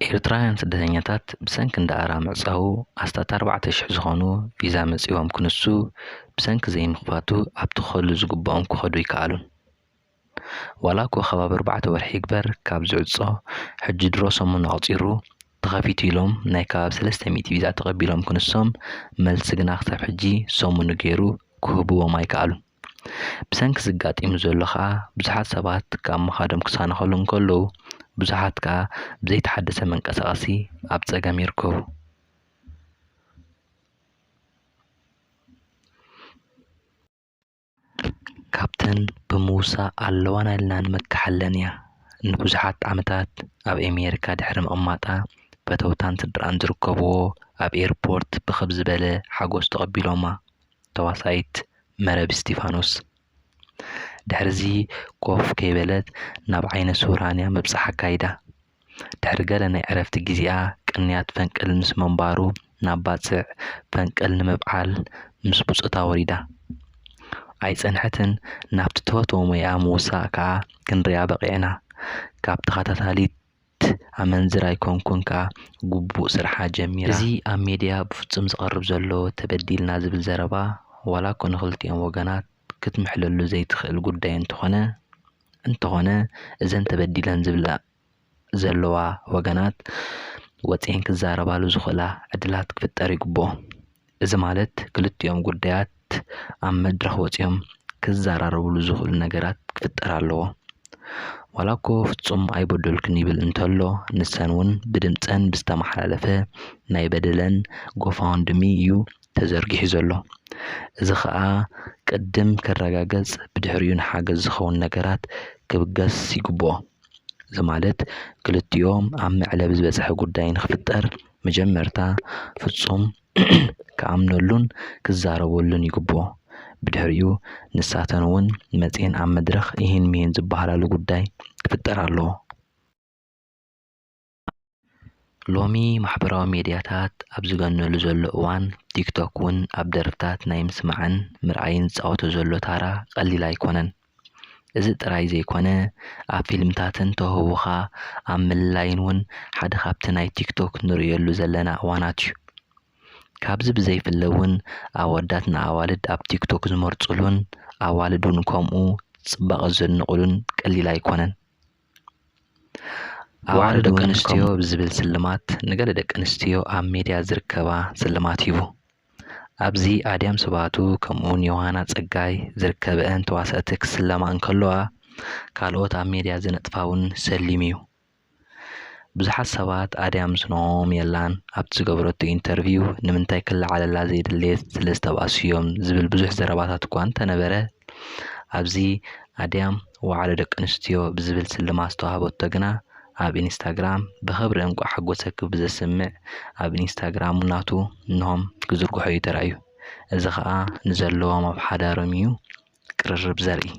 ኤርትራውያን ስደተኛታት ብሰንኪ እንዳኣራ ምዕፃው ኣስታት 4000 ዝኾኑ ቪዛ መጺኦም ክንሱ ብሰንኪ ዘይምኽፋቱ ኣብቲ ኸሉ ዝግብኦም ክኸዱ ይከኣሉን። ዋላ እኳ ከባቢ 4 ወርሒ ይግበር ካብ ዝዕጾ ሕጂ ድሮ ሰሙን ኣቕፂሩ ተኸፊቱ ኢሎም ናይ ከባቢ 300 ቪዛ ተቐቢሎም ክንሶም መልሲ ግና ክሳብ ሕጂ ሰሙን ገይሩ ክህብዎም ኣይከኣሉን። ብሰንኪ ዝጋጢሙ ዘሎ ኸዓ ብዙሓት ሰባት ካብ ምኻዶም ክሳነኸሉ እንከለዉ ብዙሓት ከዓ ብዘይተሓደሰ መንቀሳቐሲ ኣብ ፀገም ይርከቡ። ካብተን ብምውሳእ ኣለዋና ኢልና ንመካሓለን እያ ንብዙሓት ዓመታት ኣብ ኣሜሪካ ድሕሪ ምቕማጣ ፈተውታን ስድራን ዝርከብዎ ኣብ ኤርፖርት ብኸብ ዝበለ ሓጎስ ተቐቢሎማ ተዋሳኢት መረብ እስጢፋኖስ ድሕሪዚ ኮፍ ከይበለት ናብ ዓይነ ሱራንያ ምብፃሕ ኣካይዳ ድሕሪ ገለ ናይ ዕረፍቲ ጊዜኣ ቅንያት ፈንቅል ምስ መንባሩ ናብ ባፅዕ ፈንቅል ንምብዓል ምስ ቡፅታ ወሪዳ ኣይፀንሐትን ናብቲ ተፈትዎ ሞያ ምውሳእ ከዓ ክንሪኣ በቂዕና ካብ ተኸታታሊት ኣመንዝራ ኣይኮንኩን ከዓ ግቡእ ስርሓ ጀሚራ እዚ ኣብ ሚድያ ብፍጹም ዝቐርብ ዘሎ ተበዲልና ዝብል ዘረባ ዋላ እኮ ንኽልቲኦም ወገናት ክትምሕለሉ ዘይትኽእል ጉዳይ እንተኾነ እዘን ተበዲለን ዝብላ ዘለዋ ወገናት ወፂአን ክዛረባሉ ዝኽእላ ዕድላት ክፍጠር ይግብኦ። እዚ ማለት ክልቲኦም ጉዳያት ኣብ መድረኽ ወፂኦም ክዘራረብሉ ዝኽእሉ ነገራት ክፍጠር ኣለዎ። ዋላ እኮ ፍጹም ኣይበደልኩን ይብል እንተሎ ንሰን እውን ብድምፀን ብዝተመሓላለፈ ናይ በደለን ጎፋውንድሚ እዩ ተዘርጊሑ ዘሎ። እዚ ከዓ ቅድም ክረጋገጽ ብድሕሪኡ ንሓገዝ ዝኸውን ነገራት ክብገስ ይግብኦ። እዚ ማለት ክልቲኦም ኣብ መዕለብ ዝበፅሐ ጉዳይ ንኽፍጠር መጀመርታ ፍጹም ክኣምነሉን ክዛረበሉን ይግብኦ። ብድሕሪኡ ንሳተን እውን መፂአን ኣብ መድረኽ ይህን ሚሂን ዝበሃላሉ ጉዳይ ክፍጠር ኣለዎ። ሎሚ ማሕበራዊ ሚድያታት ኣብ ዝገነሉ ዘሎ እዋን ቲክቶክ እውን ኣብ ደርፍታት ናይ ምስማዕን ምርኣይን ዝፃወቶ ዘሎ ታራ ቀሊል ኣይኮነን። እዚ ጥራይ ዘይኮነ ኣብ ፊልምታትን ተውህቡኻ ኣብ ምልላይን እውን ሓደ ካብቲ ናይ ቲክቶክ ንሪእየሉ ዘለና እዋናት እዩ። ካብዚ ብዘይፍለ እውን ኣወዳት ንኣዋልድ ኣብ ቲክቶክ ዝመርፅሉን ኣዋልድ እውን ከምኡ ፅባቐ ዘድንቕሉን ቀሊል ኣይኮነን። ኣዋልድ ደቂ ኣንስትዮ ብዝብል ስልማት ንገለ ደቂ ኣንስትዮ ኣብ ሚድያ ዝርከባ ስልማት ሂቡ። ኣብዚ ኣድያም ስባቱ ከምኡውን ዮሃና ፀጋይ ዝርከበአን ተዋሳእቲ ክስለማ እንከለዋ ካልኦት ኣብ ሚድያ ዝነጥፋ እውን ሰሊም እዩ። ብዙሓት ሰባት ኣድያም ምስኖም የላን ኣብቲ ዝገበረቶ ኢንተርቪው ንምንታይ ክለዓለላ ዘይድሌት ስለዝተባእስዮም ዝብል ብዙሕ ዘረባታት እኳ እንተነበረ ኣብዚ ኣድያም ዋዕሎ ደቂ ኣንስትዮ ብዝብል ስልማት ዝተዋህበቶ ግና ኣብ ኢንስታግራም ብኽብሪ እንቋ ሓጎሰክብ ብዘስምዕ ኣብ ኢንስታግራም ናቱ እንሆም ክዝርግሑ ተራእዩ። እዚ ከዓ ንዘለዎም ኣብ ሓዳሮም እዩ ቅርርብ ዘርኢ